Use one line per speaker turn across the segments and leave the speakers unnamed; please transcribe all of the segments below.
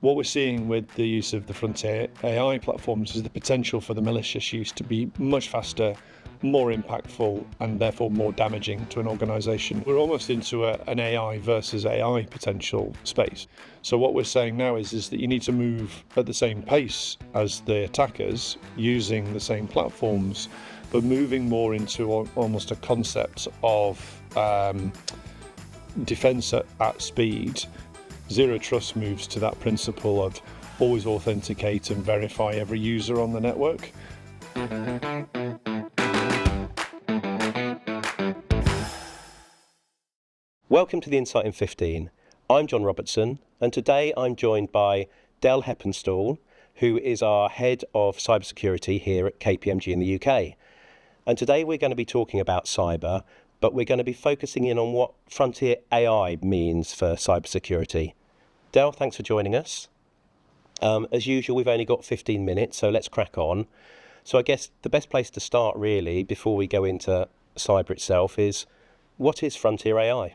What we're seeing with the use of the frontier AI platforms is the potential for the malicious use to be much faster, more impactful, and therefore more damaging to an organisation. We're almost into an AI versus AI potential space. So what we're saying now is that you need to move at the same pace as the attackers, using the same platforms, but moving more into almost a concept of defence at speed. Zero Trust moves to that principle of always authenticate and verify every user on the network.
Welcome to the Insight in 15. I'm John Robertson, and today I'm joined by Del Heppenstall, who is our Head of Cybersecurity here at KPMG in the UK. And today we're going to be talking about cyber, but we're going to be focusing in on what frontier AI means for cybersecurity. Del, thanks for joining us. As usual, we've only got 15 minutes, so let's crack on. So I guess the best place to start really, before we go into cyber itself, is what is frontier AI?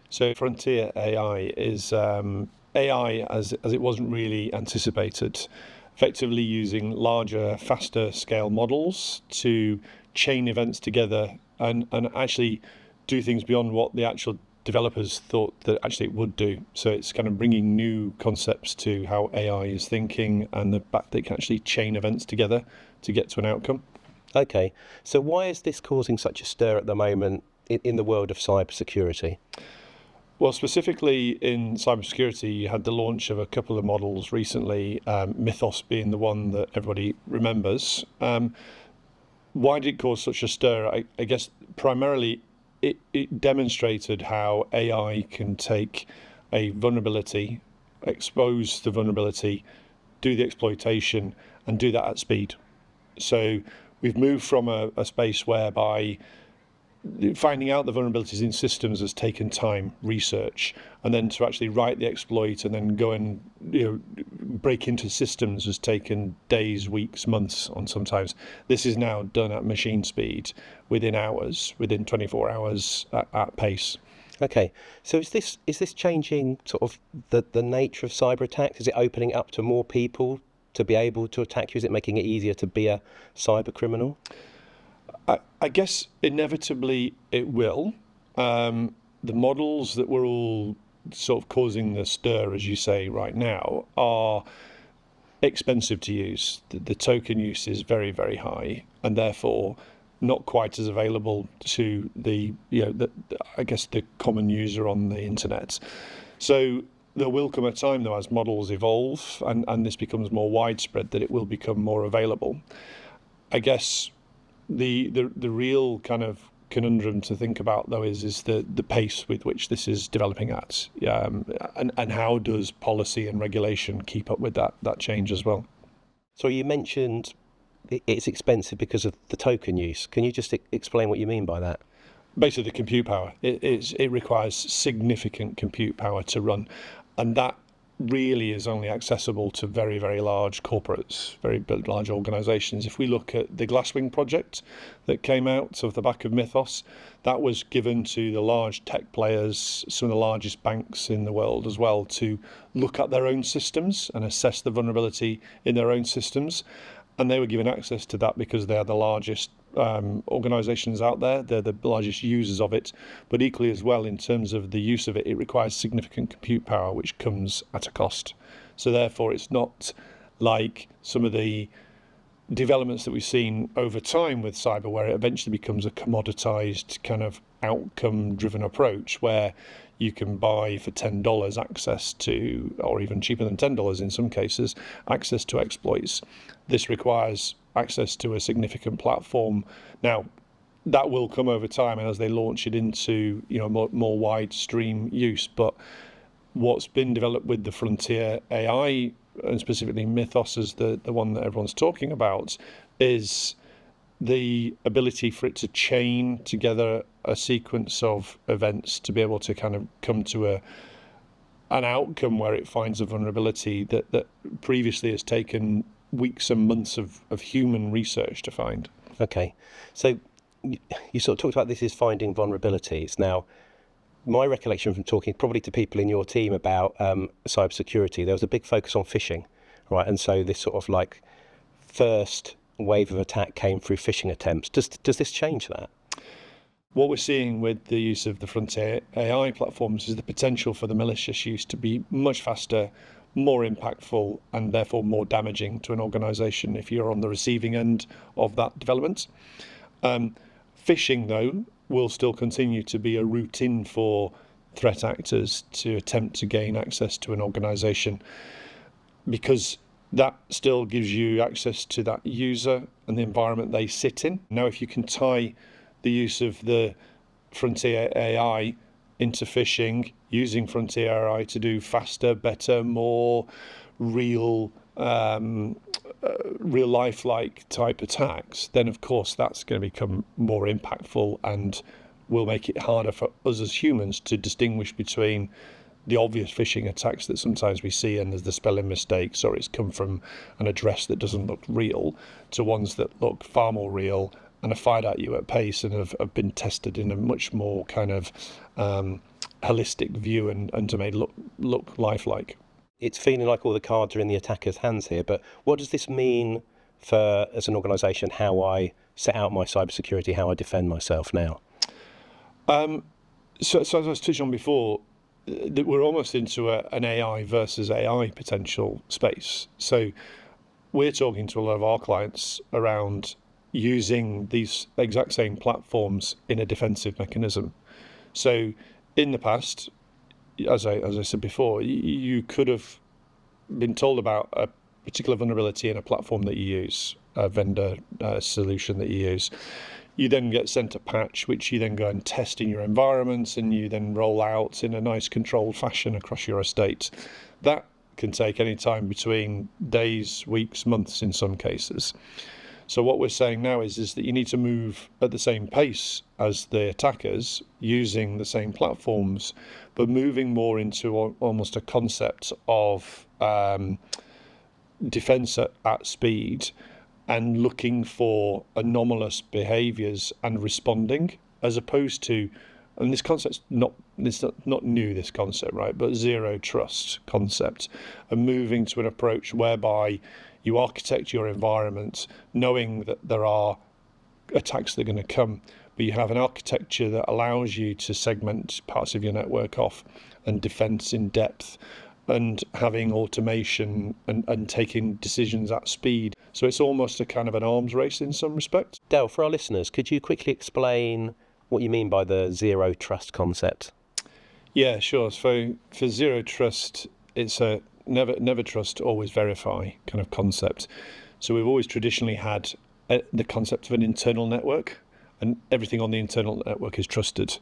So frontier AI is AI as it wasn't really anticipated, effectively using larger, faster scale models to chain events together and actually do things beyond what the actual developers thought that actually it would do. So it's kind of bringing new concepts to how AI is thinking and the fact that it can actually chain events together to get to an outcome.
Okay, so why is this causing such a stir at the moment in the world of cybersecurity?
Well, specifically in cybersecurity, you had the launch of a couple of models recently, Mythos being the one that everybody remembers. Why did it cause such a stir? I guess primarily it demonstrated how AI can take a vulnerability, expose the vulnerability, do the exploitation, and do that at speed. So we've moved from a space whereby finding out the vulnerabilities in systems has taken time, research, and then to actually write the exploit and then go and break into systems has taken days, weeks, months on sometimes. This is now done at machine speed, within hours, within 24 hours at pace.
Okay, so is this changing sort of the nature of cyber attacks? Is it opening up to more people to be able to attack you? Is it making it easier to be a cyber criminal?
I guess inevitably it will. The models that we're all sort of causing the stir, as you say, right now, are expensive to use. The token use is very, very high, and therefore not quite as available to the common user on the internet. So there will come a time, though, as models evolve and this becomes more widespread, that it will become more available. I guess the real kind of conundrum to think about, though, is the pace with which this is developing at, and how does policy and regulation keep up with that change as well?
So you mentioned it's expensive because of the token use. Can you just explain what you mean by that?
Basically, the compute power. It requires significant compute power to run, and that really is only accessible to very, very large corporates, very large organisations. If we look at the Glasswing project that came out of the back of Mythos, that was given to the large tech players, some of the largest banks in the world as well, to look at their own systems and assess the vulnerability in their own systems. And they were given access to that because they are the largest organisations out there. They're the largest users of it, but equally as well, in terms of the use of it, it requires significant compute power, which comes at a cost. So therefore, it's not like some of the developments that we've seen over time with cyber, where it eventually becomes a commoditized kind of outcome-driven approach, where you can buy for $10 access to, or even cheaper than $10 in some cases, access to exploits. This requires access to a significant platform. Now, that will come over time, and as they launch it into more wide stream use. But what's been developed with the frontier AI, and specifically Mythos as the one that everyone's talking about, is the ability for it to chain together a sequence of events to be able to kind of come to an outcome where it finds a vulnerability that previously has taken weeks and months of human research to find.
Okay, so you sort of talked about this is finding vulnerabilities. Now, my recollection from talking probably to people in your team about cybersecurity, there was a big focus on phishing, right? And so this sort of like first wave of attack came through phishing attempts. Does this change that?
What we're seeing with the use of the frontier AI platforms is the potential for the malicious use to be much faster, more impactful, and therefore more damaging to an organisation if you're on the receiving end of that development. Phishing, though, will still continue to be a route in for threat actors to attempt to gain access to an organisation, because that still gives you access to that user and the environment they sit in. Now, if you can tie the use of the frontier AI into phishing, using frontier AI to do faster, better, more real life-like type attacks, then of course that's going to become more impactful and will make it harder for us as humans to distinguish between the obvious phishing attacks that sometimes we see, and there's the spelling mistakes, or it's come from an address that doesn't look real, to ones that look far more real and are fired at you at pace and have been tested in a much more kind of holistic view and to make look lifelike.
It's feeling like all the cards are in the attacker's hands here, but what does this mean for, as an organisation, how I set out my cybersecurity, how I defend myself now?
So as I was touching on before, that we're almost into an AI versus AI potential space. So we're talking to a lot of our clients around using these exact same platforms in a defensive mechanism. So in the past, as I said before, you could have been told about a particular vulnerability in a platform that you use, a vendor solution that you use. You then get sent a patch, which you then go and test in your environments, and you then roll out in a nice controlled fashion across your estate. That can take any time between days, weeks, months in some cases. So what we're saying now is that you need to move at the same pace as the attackers, using the same platforms, but moving more into almost a concept of defense at speed, and looking for anomalous behaviours and responding, as opposed to, and this concept's not new, this concept, right? But zero trust concept, and moving to an approach whereby you architect your environment knowing that there are attacks that are going to come, but you have an architecture that allows you to segment parts of your network off and defense in depth, and having automation and taking decisions at speed. So it's almost a kind of an arms race in some respect.
Del, for our listeners, could you quickly explain what you mean by the zero trust concept?
Yeah, sure. So for zero trust, it's a never trust, always verify kind of concept. So we've always traditionally had the concept of an internal network, and everything on the internal network is trusted.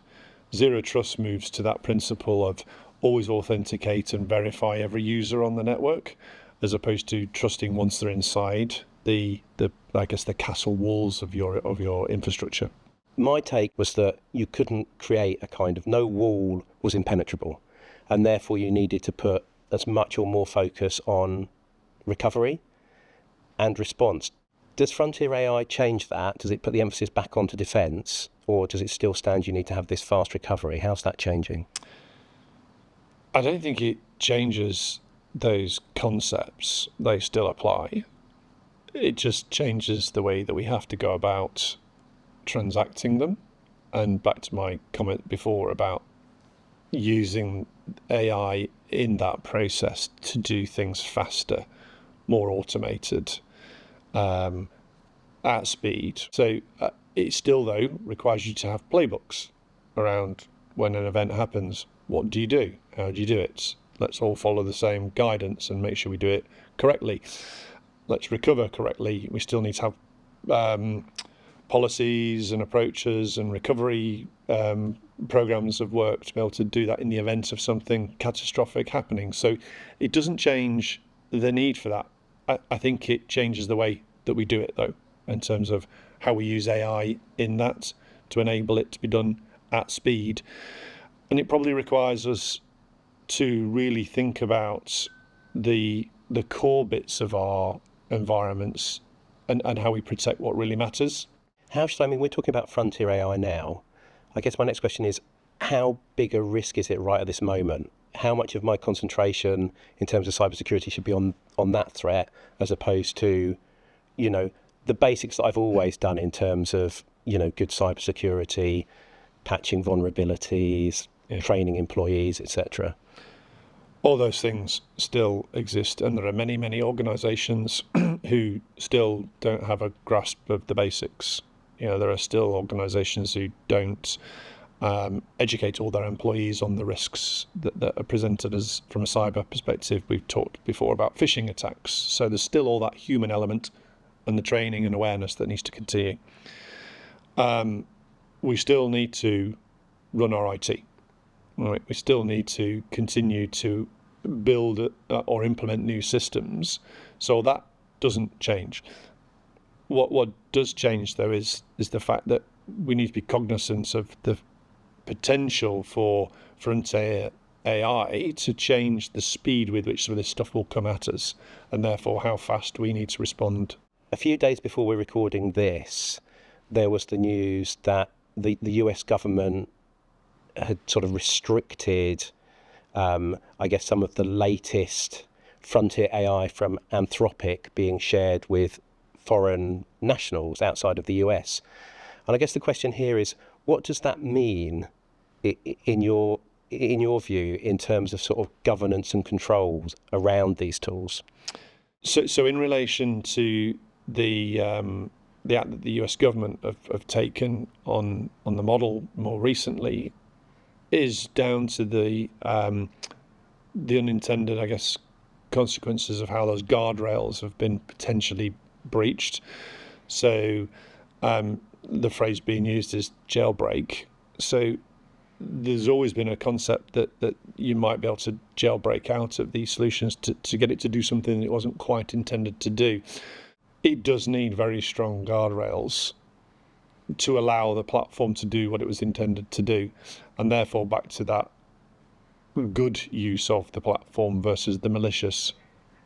Zero trust moves to that principle of always authenticate and verify every user on the network, as opposed to trusting once they're inside the I guess the castle walls of your infrastructure.
My take was that you couldn't create a kind of, no wall was impenetrable, and therefore you needed to put as much or more focus on recovery and response. Does Frontier AI change that? Does it put the emphasis back onto defence, or does it still stand you need to have this fast recovery? How's that changing?
I don't think it changes those concepts. They still apply. It just changes the way that we have to go about transacting them. And back to my comment before about using AI in that process to do things faster, more automated, at speed. So it still, though, requires you to have playbooks around when an event happens. What do you do? How do you do it? Let's all follow the same guidance and make sure we do it correctly. Let's recover correctly. We still need to have policies and approaches and recovery programs of work to be able to do that in the event of something catastrophic happening. So it doesn't change the need for that. I think it changes the way that we do it, though, in terms of how we use AI in that to enable it to be done at speed. And it probably requires us to really think about the core bits of our environments and how we protect what really matters.
We're talking about Frontier AI now. I guess my next question is, how big a risk is it right at this moment? How much of my concentration in terms of cybersecurity should be on that threat as opposed to, the basics that I've always done in terms of, good cybersecurity, patching vulnerabilities, training employees, etc.
All those things still exist, and there are many, many organisations who still don't have a grasp of the basics. There are still organisations who don't educate all their employees on the risks that are presented as from a cyber perspective. We've talked before about phishing attacks, so there's still all that human element and the training and awareness that needs to continue. We still need to run our IT. Right? We still need to continue to build or implement new systems, so that doesn't change. What does change, though, is the fact that we need to be cognizant of the potential for frontier AI to change the speed with which some of this stuff will come at us, and therefore how fast we need to respond.
A few days before we're recording this, there was the news that the US government had sort of restricted, I guess, some of the latest frontier AI from Anthropic being shared with foreign nationals outside of the US. And I guess the question here is, what does that mean in your view in terms of sort of governance and controls around these tools?
So in relation to the act that the US government have taken on the model more recently is down to the unintended, I guess, consequences of how those guardrails have been potentially breached. So the phrase being used is jailbreak. So there's always been a concept that you might be able to jailbreak out of these solutions to get it to do something that it wasn't quite intended to do. It does need very strong guardrails to allow the platform to do what it was intended to do, and therefore back to that good use of the platform versus the malicious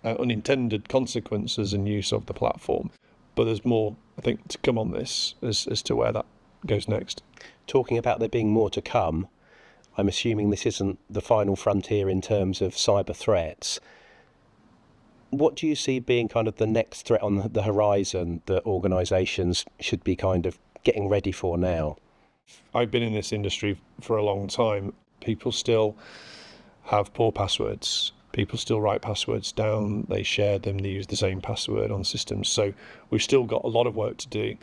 unintended consequences and use of the platform. But there's more, I think, to come on this as to where that goes next.
Talking about there being more to come, I'm assuming this isn't the final frontier in terms of cyber threats. What do you see being kind of the next threat on the horizon that organisations should be kind of getting ready for now?
I've been in this industry for a long time. People still have poor passwords. People still write passwords down. They share them. They use the same password on systems. So we've still got a lot of work to do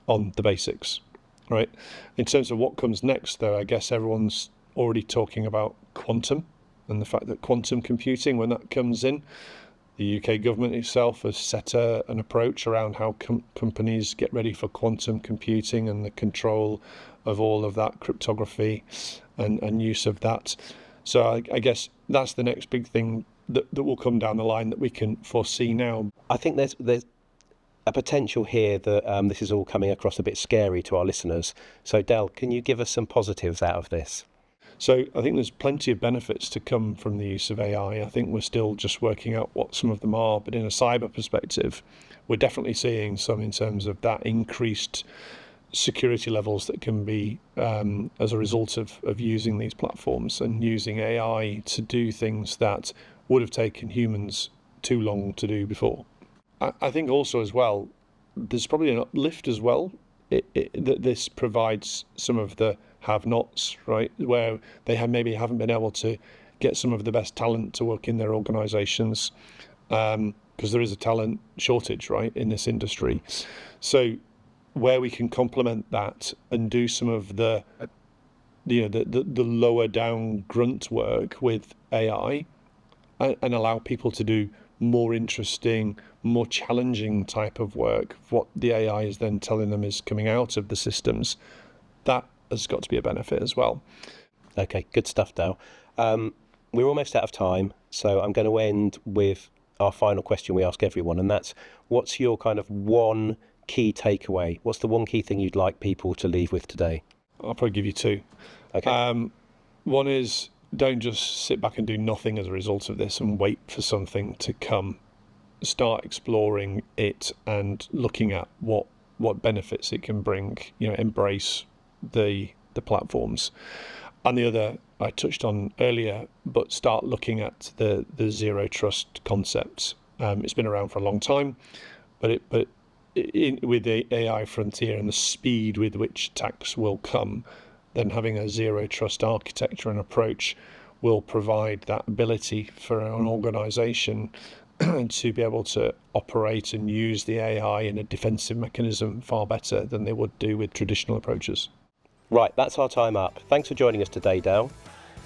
on the basics, right? In terms of what comes next, though, I guess everyone's already talking about quantum and the fact that quantum computing, when that comes in, the UK government itself has set an approach around how companies get ready for quantum computing and the control of all of that cryptography and use of that. So I guess that's the next big thing that will come down the line that we can foresee now.
I think there's a potential here that this is all coming across a bit scary to our listeners. So Del, can you give us some positives out of this?
So I think there's plenty of benefits to come from the use of AI. I think we're still just working out what some of them are, but in a cyber perspective, we're definitely seeing some in terms of that increased security levels that can be as a result of using these platforms and using AI to do things that would have taken humans too long to do before. I think also as well, there's probably an uplift as well that this provides some of the have-nots, right, where they maybe haven't been able to get some of the best talent to work in their organisations, because there is a talent shortage, right, in this industry. So where we can complement that and do some of the lower down grunt work with AI and allow people to do more interesting, more challenging type of work, what the AI is then telling them is coming out of the systems, that has got to be a benefit as well.
Okay, good stuff, Dale. We're almost out of time, so I'm going to end with our final question we ask everyone, and that's, what's your kind of one key takeaway? What's the one key thing you'd like people to leave with today?
I'll probably give you two.
Okay.
One is, don't just sit back and do nothing as a result of this and wait for something to come. Start exploring it and looking at what benefits it can bring. Embrace the platforms. And the other I touched on earlier, but start looking at the zero trust concepts. It's been around for a long time, but with the AI frontier and the speed with which attacks will come, then having a zero trust architecture and approach will provide that ability for an organization to be able to operate and use the AI in a defensive mechanism far better than they would do with traditional approaches.
Right, that's our time up. Thanks for joining us today, Del.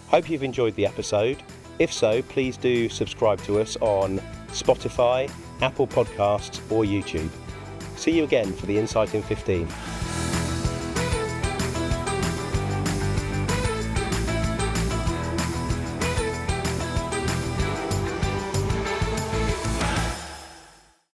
Hope you've enjoyed the episode. If so, please do subscribe to us on Spotify, Apple Podcasts or YouTube. See you again for the Insight in 15.